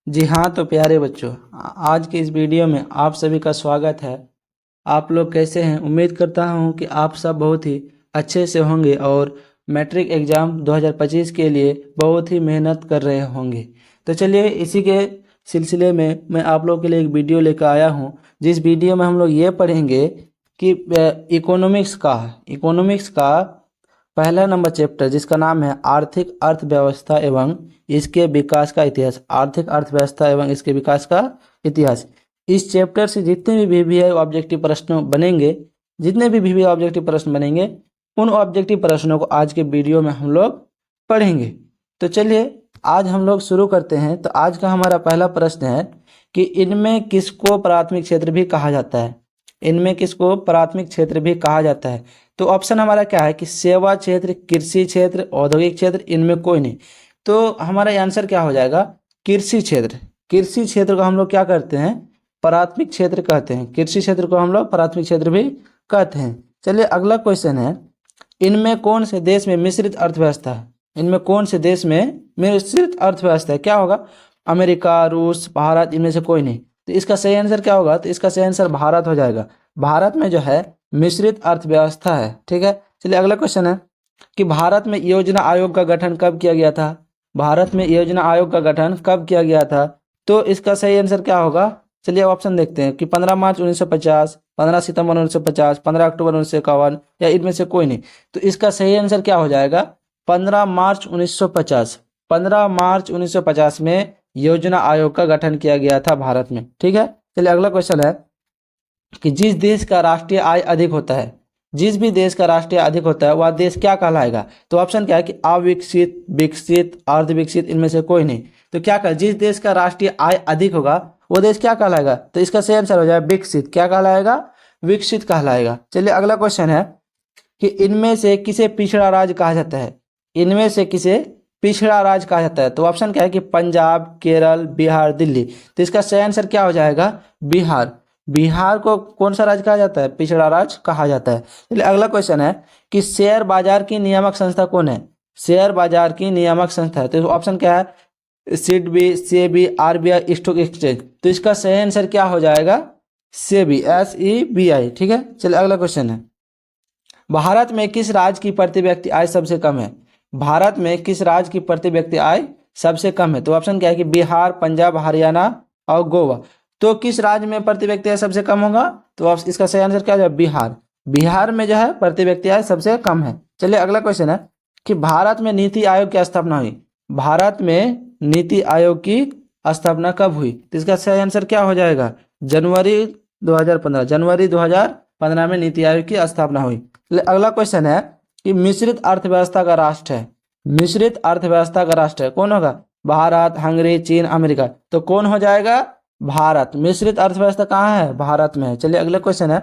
जी हाँ, तो प्यारे बच्चों, आज के इस वीडियो में आप सभी का स्वागत है। आप लोग कैसे हैं? उम्मीद करता हूँ कि आप सब बहुत ही अच्छे से होंगे और मैट्रिक एग्ज़ाम 2025 के लिए बहुत ही मेहनत कर रहे होंगे। तो चलिए, इसी के सिलसिले में मैं आप लोगों के लिए एक वीडियो लेकर आया हूँ, जिस वीडियो में हम लोग ये पढ़ेंगे कि इकोनॉमिक्स का पहला नंबर चैप्टर, जिसका नाम है आर्थिक अर्थव्यवस्था एवं इसके विकास का इतिहास। आर्थिक अर्थव्यवस्था एवं इसके विकास का इतिहास। इस चैप्टर से जितने भी वीवीआई ऑब्जेक्टिव प्रश्न बनेंगे, उन ऑब्जेक्टिव प्रश्नों को आज के वीडियो में हम लोग पढ़ेंगे। तो चलिए, आज हम लोग शुरू करते हैं। तो आज का हमारा पहला प्रश्न है कि इनमें किसको प्राथमिक क्षेत्र भी कहा जाता है? इनमें किसको प्राथमिक क्षेत्र भी कहा जाता है? तो ऑप्शन हमारा क्या है कि सेवा क्षेत्र, कृषि क्षेत्र, औद्योगिक क्षेत्र, इनमें कोई नहीं। तो हमारा आंसर क्या हो जाएगा? कृषि क्षेत्र। कृषि क्षेत्र को हम लोग क्या करते हैं? प्राथमिक क्षेत्र कहते हैं। कृषि क्षेत्र को हम लोग प्राथमिक क्षेत्र भी कहते हैं। चलिए, अगला क्वेश्चन है, इनमें कौन से देश में मिश्रित अर्थव्यवस्था है? इनमें कौन से देश में मिश्रित अर्थव्यवस्था है? क्या होगा? अमेरिका, रूस, भारत, इनमें से कोई नहीं। तो इसका सही आंसर क्या होगा? तो इसका सही आंसर भारत हो जाएगा। भारत में जो है मिश्रित अर्थव्यवस्था है। ठीक है, चलिए अगला क्वेश्चन है कि भारत में योजना आयोग का गठन कब किया गया था? भारत में योजना आयोग का गठन कब किया गया था? तो इसका सही आंसर क्या होगा? चलिए ऑप्शन देखते हैं कि 15 मार्च 1950, 15 सितंबर 1950, 15 अक्टूबर 1951, या इनमें से कोई नहीं। तो इसका सही आंसर क्या हो जाएगा? 15 मार्च 1950। 15 मार्च 1950 में योजना आयोग का गठन किया गया था भारत में। ठीक है, चलिए अगला क्वेश्चन है कि जिस देश का राष्ट्रीय आय अधिक होता है, जिस भी देश का राष्ट्रीय अधिक होता है वह देश क्या कहलाएगा? तो ऑप्शन क्या है कि अविकसित, विकसित, अर्ध विकसित, इनमें से कोई नहीं। तो क्या कह, जिस देश का राष्ट्रीय आय अधिक होगा वो देश क्या कहलाएगा? तो इसका सही आंसर हो जाए विकसित। क्या कहलाएगा? विकसित कहलाएगा। चलिए अगला क्वेश्चन है कि इनमें से किसे पिछड़ा राज्य कहा जाता है? इनमें से किसे पिछड़ा राज्य कहा जाता है? तो ऑप्शन क्या है कि पंजाब, केरल, बिहार, दिल्ली। तो इसका सही आंसर क्या हो जाएगा? बिहार। बिहार को कौन सा राज्य कहा जाता है? पिछड़ा राज्य कहा जाता है। चलिए अगला क्वेश्चन है कि शेयर बाजार की नियामक संस्था कौन है? शेयर बाजार की नियामक संस्था है। तो ऑप्शन क्या है? SIDBI, SEBI, RBI, stock exchange. तो इसका सही आंसर क्या हो जाएगा? सेबी, SEBI। ठीक है, चलिए अगला क्वेश्चन है, भारत में किस राज्य की प्रति व्यक्ति आय सबसे कम है? भारत में किस राज्य की प्रति व्यक्ति आय सबसे कम है? तो ऑप्शन क्या है कि बिहार, पंजाब, हरियाणा और गोवा। तो किस राज्य में प्रति व्यक्ति आय सबसे कम होगा? तो इसका सही आंसर क्या है? बिहार। बिहार में जो है प्रति व्यक्ति आय सबसे कम है। चलिए अगला क्वेश्चन है कि भारत में नीति आयोग की स्थापना हुई। भारत में नीति आयोग की स्थापना कब हुई? तो इसका सही आंसर क्या हो जाएगा? जनवरी 2015। जनवरी 2015 में नीति आयोग की स्थापना हुई। अगला क्वेश्चन है कि मिश्रित अर्थव्यवस्था का राष्ट्र है, मिश्रित अर्थव्यवस्था का राष्ट्र है कौन होगा? भारत, हंगरी, चीन, अमेरिका। तो कौन हो जाएगा? भारत। मिश्रित अर्थव्यवस्था कहाँ है? भारत में है। चलिए अगला क्वेश्चन है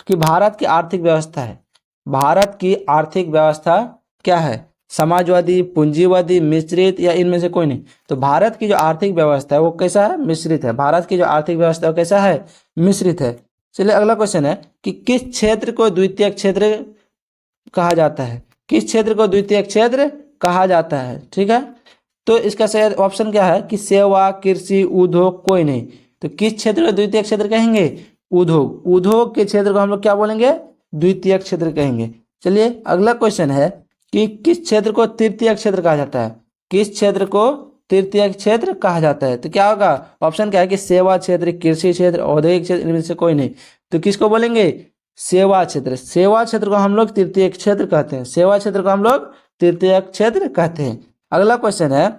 कि भारत की आर्थिक व्यवस्था है, भारत की आर्थिक व्यवस्था क्या है? समाजवादी, पूंजीवादी, मिश्रित, या इनमें से कोई नहीं। तो भारत की जो आर्थिक व्यवस्था है वो कैसा है? मिश्रित है। भारत की जो आर्थिक व्यवस्था है वो कैसा है? मिश्रित है। चलिए अगला क्वेश्चन है कि किस क्षेत्र को द्वितीय क्षेत्र कहा जाता है? किस क्षेत्र को द्वितीय क्षेत्र कहा जाता है? ठीक है, तो इसका सही ऑप्शन क्या है कि सेवा, कृषि, उद्योग, कोई नहीं। तो किस क्षेत्र को द्वितीय क्षेत्र कहेंगे? उद्योग। उद्योग के क्षेत्र को हम लोग क्या बोलेंगे? द्वितीय क्षेत्र कहेंगे। चलिए अगला क्वेश्चन है कि किस क्षेत्र को तृतीय क्षेत्र कहा जाता है? किस क्षेत्र को तृतीय क्षेत्र कहा जाता है? तो क्या होगा? ऑप्शन क्या है कि सेवा क्षेत्र, कृषि क्षेत्र, औद्योगिक क्षेत्र, इनमें से कोई नहीं। तो किसको बोलेंगे? सेवा क्षेत्र। सेवा क्षेत्र को हम लोग तृतीय क्षेत्र कहते हैं। सेवा क्षेत्र को हम लोग तृतीय क्षेत्र कहते हैं। अगला क्वेश्चन है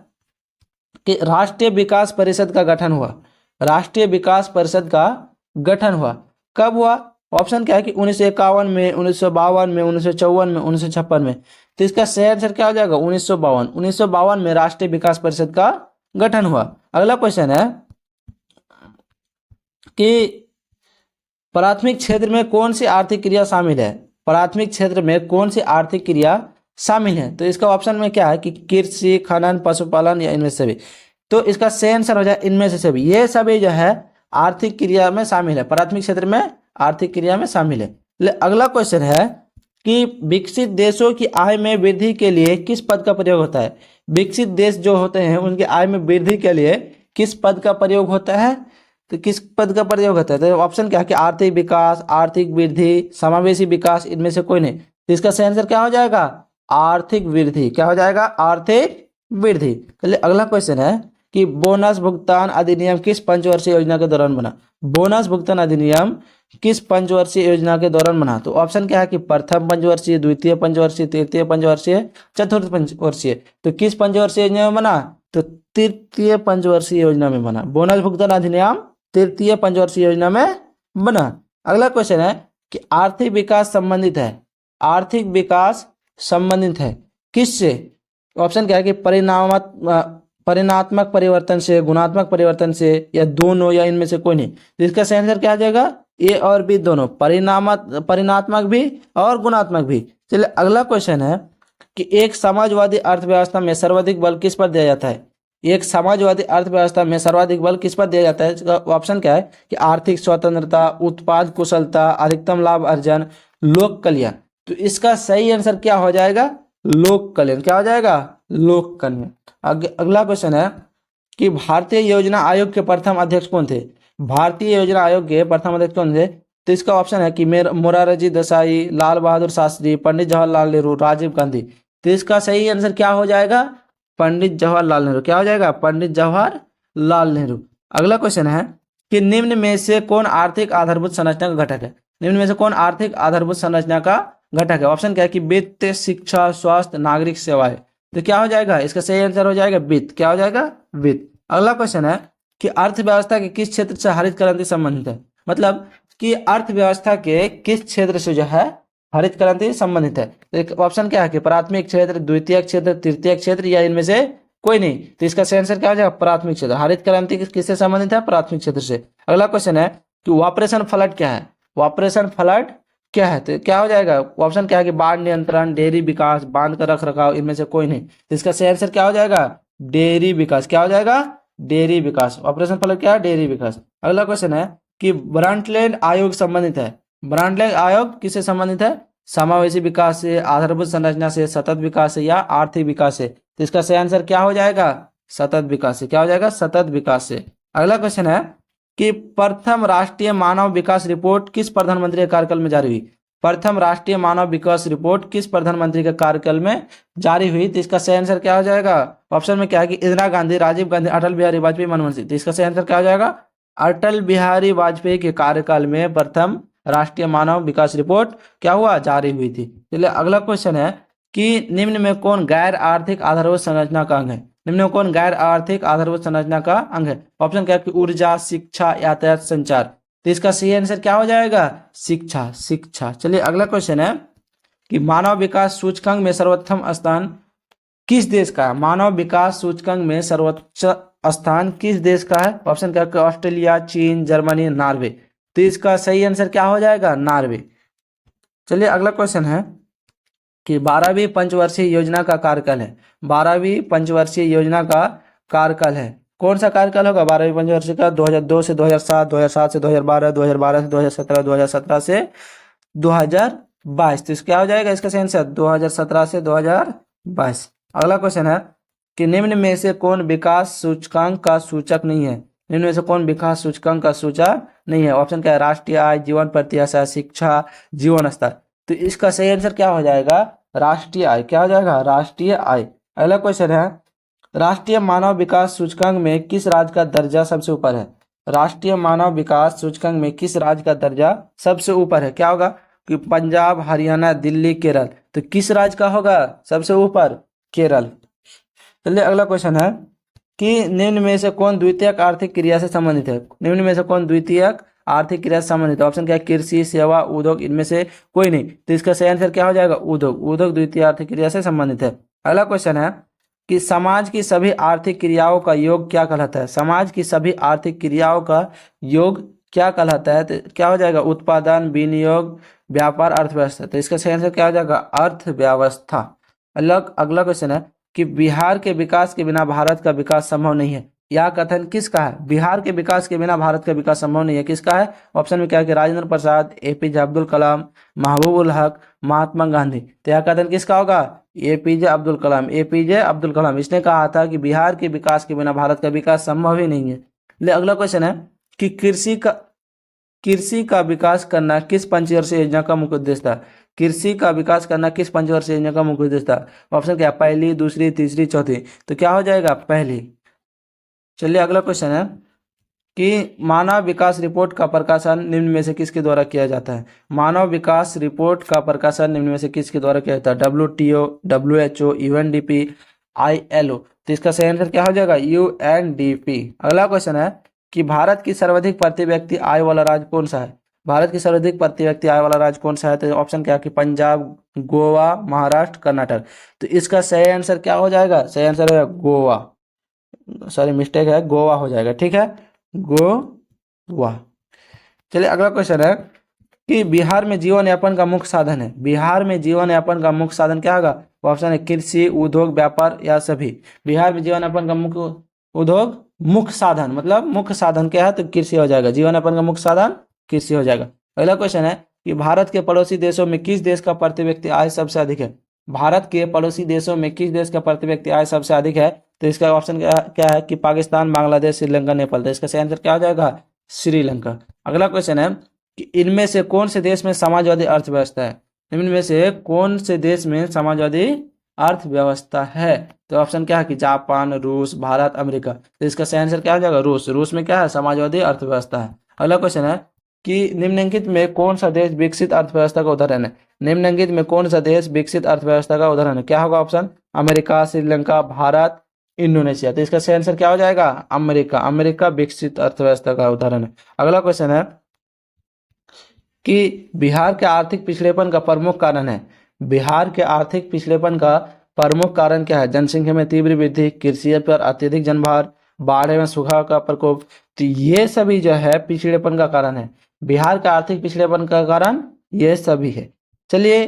कि राष्ट्रीय विकास परिषद का गठन हुआ, राष्ट्रीय विकास परिषद का गठन हुआ कब हुआ? ऑप्शन क्या है कि 1951 में, 1952 में, 1954 में, 1956 में। तो इसका सही आंसर क्या हो जाएगा? 1952। 1952 में राष्ट्रीय विकास परिषद का गठन हुआ। अगला क्वेश्चन है कि प्राथमिक क्षेत्र में कौन सी आर्थिक क्रिया शामिल है? प्राथमिक क्षेत्र में कौन सी आर्थिक क्रिया शामिल है? तो इसका ऑप्शन में क्या है कि कृषि, खनन, पशुपालन, या इनमें से भी। तो इसका सही आंसर हो जाए इनमें से सभी। ये सभी जो है आर्थिक क्रिया में शामिल है, प्राथमिक क्षेत्र में आर्थिक क्रिया में शामिल है। अगला क्वेश्चन है कि विकसित देशों की आय में वृद्धि के लिए किस पद का प्रयोग होता है? विकसित देश जो होते हैं उनकी आय में वृद्धि के लिए किस पद का प्रयोग होता है? तो किस पद का प्रयोग होता है? तो ऑप्शन क्या है कि आर्थिक विकास, आर्थिक वृद्धि, समावेशी विकास, इनमें से कोई नहीं। तो इसका सही आंसर क्या हो जाएगा? आर्थिक वृद्धि। क्या हो जाएगा? आर्थिक वृद्धि। चलिए अगला क्वेश्चन है कि बोनस भुगतान अधिनियम किस पंचवर्षीय योजना के दौरान बना? बोनस भुगतान अधिनियम किस पंचवर्षीय योजना के दौरान बना? तो ऑप्शन क्या है कि प्रथम पंचवर्षीय, द्वितीय पंचवर्षीय, तृतीय पंचवर्षीय, चतुर्थ पंचवर्षीय। तो किस पंचवर्षीय योजना में बना? तो तृतीय पंचवर्षीय योजना में बना। बोनस भुगतान अधिनियम तृतीय पंचवर्षीय योजना में बना। अगला क्वेश्चन है कि आर्थिक विकास संबंधित है, आर्थिक विकास संबंधित है किससे? ऑप्शन क्या है कि परिणात्मक परिवर्तन से, गुणात्मक परिवर्तन से, या दोनों, या इनमें से कोई नहीं। तो इसका सही आंसर क्या आ जाएगा? ए और बी दोनों, परिणात्मक भी और गुणात्मक भी। चलिए अगला क्वेश्चन है कि एक समाजवादी अर्थव्यवस्था में सर्वाधिक बल किस पर दिया जाता है? एक समाजवादी अर्थव्यवस्था में सर्वाधिक बल किस पर दिया जाता है? इसका ऑप्शन क्या है कि आर्थिक स्वतंत्रता, उत्पाद कुशलता, अधिकतम लाभ अर्जन, लोक कल्याण। तो इसका सही आंसर क्या हो जाएगा? लोक कल्याण। क्या हो जाएगा? लोक कल्याण। अगला क्वेश्चन है कि भारतीय योजना आयोग के प्रथम अध्यक्ष कौन थे? भारतीय योजना आयोग के प्रथम अध्यक्ष कौन थे? तो इसका ऑप्शन है कि मोरारजी देसाई, लाल बहादुर शास्त्री, पंडित जवाहरलाल नेहरू, राजीव गांधी। तो इसका सही आंसर क्या हो जाएगा? पंडित जवाहरलाल नेहरू। क्या हो जाएगा? पंडित जवाहरलाल नेहरू। अगला क्वेश्चन है कि निम्न में से कौन आर्थिक आधारभूत संरचना का घटक है? निम्न में से कौन आर्थिक आधारभूत संरचना का घटक है? ऑप्शन क्या है कि वित्त, शिक्षा, स्वास्थ्य, नागरिक सेवाएं। तो क्या हो जाएगा? इसका सही आंसर हो जाएगा वित्त। क्या हो जाएगा? वित्त। अगला क्वेश्चन है कि अर्थव्यवस्था के किस क्षेत्र से हरित क्रांति संबंधित है? मतलब कि अर्थव्यवस्था के किस क्षेत्र से जो है हरित क्रांति संबंधित है? तो एक ऑप्शन क्या है कि प्राथमिक क्षेत्र, द्वितीय क्षेत्र, तृतीय क्षेत्र, या इनमें से कोई नहीं। तो इसका सही आंसर क्या हो जाएगा? प्राथमिक क्षेत्र। हरित क्रांति किससे संबंधित है? प्राथमिक क्षेत्र से। अगला क्वेश्चन है कि ऑपरेशन फ्लड क्या है? ऑपरेशन फ्लड क्या है? तो क्या हो जाएगा? ऑप्शन क्या है कि बाढ़ नियंत्रण, डेयरी विकास, बांध का रख रखाव, इनमें से कोई नहीं। तो इसका सही आंसर क्या हो जाएगा? डेयरी विकास। क्या हो जाएगा? डेयरी विकास। ऑपरेशन फ्लड क्या है? डेयरी विकास। अगला क्वेश्चन है कि ब्रांडलैंड आयोग संबंधित है। ब्रांडलैंड आयोग किससे संबंधित है? समावेशी विकास से, आधारभूत संरचना से, सतत विकास से, या आर्थिक विकास से। तो इसका सही आंसर क्या हो जाएगा? सतत विकास से। क्या हो जाएगा? सतत विकास से। अगला क्वेश्चन है कि प्रथम राष्ट्रीय मानव विकास रिपोर्ट किस प्रधानमंत्री के कार्यकाल में जारी हुई? प्रथम राष्ट्रीय मानव विकास रिपोर्ट किस प्रधानमंत्री के कार्यकाल में जारी हुई? तो इसका सही आंसर क्या हो जाएगा? ऑप्शन में क्या है कि इंदिरा गांधी, राजीव गांधी, अटल बिहारी वाजपेयी, मनमोहन सिंह। तो इसका सही आंसर क्या हो जाएगा? अटल बिहारी वाजपेयी के कार्यकाल में प्रथम राष्ट्रीय मानव विकास रिपोर्ट क्या हुआ? जारी हुई थी। चलिए अगला क्वेश्चन है कि निम्न में कौन गैर आर्थिक आधारभूत संरचना का अंग है? निम्न में कौन गैर आर्थिक आधारभूत संरचना का अंग है? ऑप्शन क्या है कि ऊर्जा, शिक्षा, यातायात, संचार। तो इसका सही आंसर क्या हो जाएगा? शिक्षा। शिक्षा। चलिए अगला क्वेश्चन है कि मानव विकास सूचकांक में सर्वोत्तम स्थान किस देश का है? मानव विकास सूचकांक में सर्वोच्च स्थान किस देश का है? ऑप्शन क्या है? ऑस्ट्रेलिया, चीन, जर्मनी, नॉर्वे। तो इसका सही आंसर क्या हो जाएगा? नॉर्वे। चलिए अगला क्वेश्चन है कि 12वीं पंचवर्षीय योजना का कार्यकाल है। 12वीं पंचवर्षीय योजना का कार्यकाल है। कौन सा कार्यकाल होगा 12वीं पंचवर्षीय का? 2002 से 2007, 2007 से 2012, 2012 से 2017, 2017 से 2022। तो क्या हो जाएगा इसका सही आंसर? 2017 से 2022। अगला क्वेश्चन है कि निम्न में से कौन विकास सूचकांक का सूचक नहीं है? निम्न में से कौन विकास सूचकांक का सूचक नहीं है? ऑप्शन क्या है? राष्ट्रीय आय, जीवन प्रत्याशा, शिक्षा, जीवन स्तर। तो इसका सही आंसर क्या हो जाएगा? राष्ट्रीय आय। क्या हो जाएगा? राष्ट्रीय आय। अगला क्वेश्चन है राष्ट्रीय मानव विकास सूचकांक में किस राज्य का दर्जा सबसे ऊपर है? राष्ट्रीय मानव विकास सूचकांक में किस राज्य का दर्जा सबसे ऊपर है? क्या होगा कि पंजाब, हरियाणा, दिल्ली, केरल। तो किस राज्य का होगा सबसे ऊपर? केरल। चलिए अगला क्वेश्चन है कि निम्न में से कौन द्वितीयक आर्थिक क्रिया से संबंधित है? निम्न में से कौन द्वितीयक आर्थिक क्रिया से संबंधित है? ऑप्शन क्या है? कृषि, सेवा, उद्योग, इनमें से कोई नहीं। तो इसका सही आंसर क्या हो जाएगा? उद्योग। उद्योग द्वितीय आर्थिक क्रिया से संबंधित है। अगला क्वेश्चन है कि समाज की सभी आर्थिक क्रियाओं का योग क्या कहलाता है? समाज की सभी आर्थिक क्रियाओं का योग क्या कहलाता है? तो क्या हो जाएगा? उत्पादन, विनियोग, व्यापार, अर्थव्यवस्था। तो इसका सही आंसर क्या हो जाएगा? अर्थव्यवस्था। अगला क्वेश्चन है कि बिहार के विकास के बिना भारत का विकास संभव नहीं है। यह कथन किसका है? बिहार के विकास के बिना भारत का विकास संभव नहीं है। किसका है? ऑप्शन में क्या है कि राजेंद्र प्रसाद, एपीजे अब्दुल कलाम, महबूबुल हक, महात्मा गांधी। तो यह कथन किसका होगा? एपीजे अब्दुल कलाम। एपीजे अब्दुल कलाम इसने कहा था कि बिहार के विकास के बिना भारत का विकास संभव ही नहीं है। ले अगला क्वेश्चन है कि कृषि का विकास करना किस पंचवर्षीय योजना का मुख्य उद्देश्य था? कृषि का विकास करना किस पंचवर्षीय योजना का मुख्य उद्देश्य था? ऑप्शन क्या? पहली, दूसरी, तीसरी, चौथी। तो क्या हो जाएगा? पहली। चलिए अगला क्वेश्चन है कि मानव विकास रिपोर्ट का प्रकाशन निम्न में से किसके द्वारा किया जाता है? मानव विकास रिपोर्ट का प्रकाशन निम्न में से किसके द्वारा किया जाता है? WTO, WHO, UNDP, ILO। तो इसका सही आंसर क्या हो जाएगा? UNDP। अगला क्वेश्चन है कि भारत की सर्वाधिक प्रति व्यक्ति आय वाला राज्य कौन सा है? भारत की सर्वाधिक प्रति व्यक्ति आय वाला राज्य कौन सा है? तो ऑप्शन क्या है कि पंजाब, गोवा, महाराष्ट्र, कर्नाटक। तो इसका सही आंसर क्या हो जाएगा? सही आंसर है गोवा। सॉरी मिस्टेक है, गोवा हो जाएगा। ठीक है, गोवा। चलिए अगला क्वेश्चन है कि बिहार में जीवन यापन का मुख्य साधन है। बिहार में जीवन यापन का मुख्य साधन क्या होगा? ऑप्शन है कृषि, उद्योग, व्यापार या सभी। बिहार में जीवन यापन का मुख्य उद्योग, मुख्य साधन मतलब मुख्य साधन क्या है? तो कृषि हो जाएगा। जीवन यापन का मुख्य साधन कृषि हो जाएगा। अगला क्वेश्चन है कि भारत के पड़ोसी देशों में किस देश का प्रति व्यक्ति आय सबसे अधिक है? भारत के पड़ोसी देशों में किस देश का प्रति व्यक्ति आय सबसे अधिक है? तो इसका ऑप्शन क्या है कि पाकिस्तान, बांग्लादेश, श्रीलंका, नेपाल। तो इसका सही आंसर क्या हो जाएगा? श्रीलंका। अगला क्वेश्चन है कि इनमें से कौन से देश में समाजवादी अर्थव्यवस्था है? इनमें से कौन से देश में समाजवादी अर्थव्यवस्था है? तो ऑप्शन क्या है कि जापान, रूस, भारत, अमेरिका। तो इसका सही आंसर क्या हो जाएगा? रूस। रूस में क्या है? समाजवादी अर्थव्यवस्था है। अगला क्वेश्चन है कि निम्नलिखित में कौन सा देश विकसित अर्थव्यवस्था का उदाहरण है? निम्नलिखित में कौन सा देश विकसित अर्थव्यवस्था का उदाहरण है? क्या होगा option? America, Sri Lanka, Bharat, Indonesia. तो इसका सही आंसर क्या हो जाएगा? अमेरिका। अमेरिका विकसित अर्थव्यवस्था का उदाहरण है। अगला क्वेश्चन है कि बिहार के आर्थिक पिछड़ेपन का प्रमुख कारण है। बिहार के आर्थिक पिछड़ेपन का प्रमुख कारण क्या है? जनसंख्या में तीव्र वृद्धि, कृषि पर अत्यधिक जनभार, बाढ़ एवं सूखा का प्रकोप। तो ये सभी जो है पिछड़ेपन का कारण है। बिहार का आर्थिक पिछड़ेपन का कारण ये सभी है। चलिए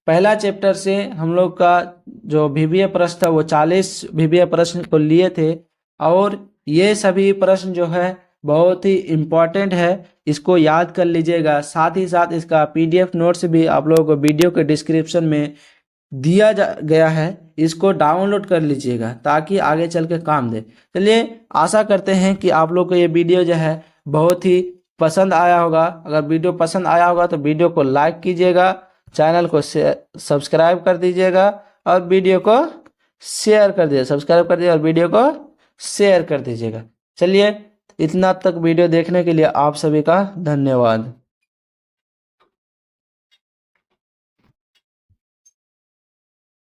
पहला चैप्टर से हम लोग का जो VBA प्रश्न था वो 40 VBA प्रश्न को लिए थे और ये सभी प्रश्न जो है बहुत ही इम्पोर्टेंट है, इसको याद कर लीजिएगा। साथ ही साथ इसका PDF नोट्स भी आप लोगों को वीडियो के डिस्क्रिप्शन में दिया गया है, इसको डाउनलोड कर लीजिएगा ताकि आगे चल के काम दे। चलिए आशा करते हैं कि आप लोग को ये वीडियो जो है बहुत ही पसंद आया होगा। अगर वीडियो पसंद आया होगा तो वीडियो को लाइक कीजिएगा, चैनल को सब्सक्राइब कर दीजिएगा और वीडियो को शेयर कर दीजिए। सब्सक्राइब कर दीजिए और वीडियो को शेयर कर दीजिएगा। चलिए इतना तक वीडियो देखने के लिए आप सभी का धन्यवाद।